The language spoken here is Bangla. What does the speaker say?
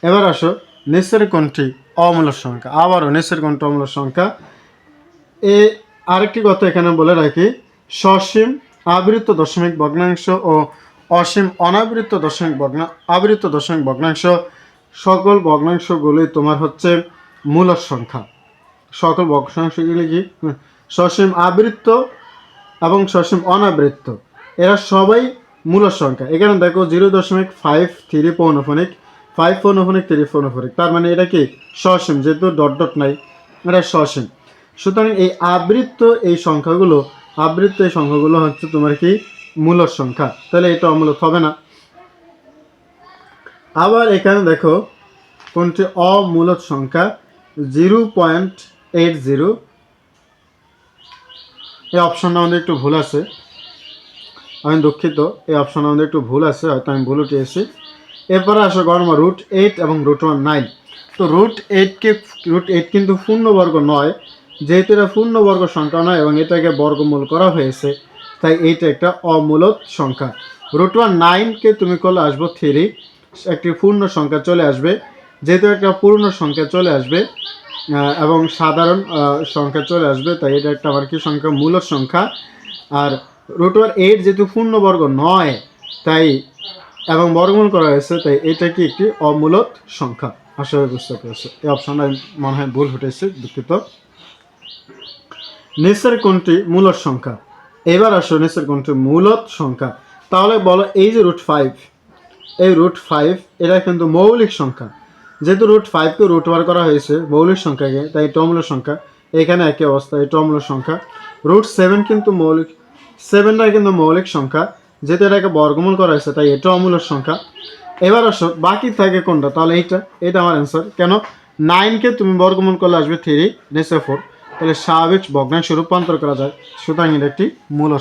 এবার আসো নিচের কোনটি অমূলক সংখ্যা। আবারও নিচের কোনটি অমূলক সংখ্যা। আরেকটি কথা এখানে বলে রাখি, সসীম আবৃত দশমিক ভগ্নাংশ ও অসীম অনাবৃত আবৃত দশমিক ভগ্নাংশ সকল ভগ্নাংশগুলি তোমার হচ্ছে মূলক সংখ্যা। সকল ভগ্নাংশগুলি কি সসীম আবৃত এবং সসীম অনাবৃত, এরা সবাই মূলক সংখ্যা। এখানে দেখো 0.53 পৌনঃফনিক 5 পৌনঃফনিক 3 পৌনঃফনিক, তার মানে এটা কি সসীম, যেহেতু ডট ডট নাই এটা সসীম। সুতরাং এই আবৃত এই সংখ্যাগুলো হচ্ছে তোমার কি মূলক সংখ্যা, তাহলে এটা অমূলক হবে না। আবার এখানে দেখো কোনটি অমূলক সংখ্যা 0.80, এই অপশনটা আমাদের একটু ভুল আছে, আমি দুঃখিত, এই অপশন আমাদের একটু ভুল আছে, হয়তো আমি ভুল উঠিয়েছি। এরপরে আসো গণনা √8 এবং √9। তো √8 কিন্তু পূর্ণবর্গ নয়, যেহেতু এটা পূর্ণবর্গ সংখ্যা নয় এবং এটাকে বর্গমূল করা হয়েছে, তাই এইটা একটা অমূলক সংখ্যা। √9কে তুমি করলে আসবো 3, একটি পূর্ণ সংখ্যা চলে আসবে, যেহেতু একটা পূর্ণ সংখ্যা চলে আসবে এবং সাধারণ সংখ্যা চলে আসবে, তাই এটা একটা আবার কি সংখ্যা মূলক সংখ্যা। আর √8 যেহেতু পূর্ণবর্গ নয় তাই এবং বর্গমূল করা হয়েছে, তাই এটা কি একটি অমূলক সংখ্যা। আশা করি বুঝতে পেরেছি, এই অপশনটা মনে হয় ভুল ঘটেছে, দুঃখিত। নিচের কোনটি মূলক সংখ্যা। এবার আসো নিচের কোনটি মূলক সংখ্যা। তাহলে বলো এই যে √5, এই √5 এটা কিন্তু মৌলিক সংখ্যা, যেহেতু √5কে √1 করা হয়েছে মৌলিক সংখ্যাকে, তাই এটা অমূলক সংখ্যা। এখানে একই অবস্থা, এটা অমূলক সংখ্যা। √7 কিন্তু মৌলিক, 7টা কিন্তু মৌলিক সংখ্যা, যেহেতু এটাকে বর্গমূল করা হয়েছে, তাই এটা অমূলক সংখ্যা। এবার আসো বাকি থাকে কোনটা, তাহলে এটা আমার অ্যান্সার। কেন 9কে তুমি বর্গমূল করলে আসবে 3, নিচে 4, তাহলে স্বাভাবিক ভগ্নাংশে রূপান্তর করা যায়, সুতরাং এটা একটি মূলক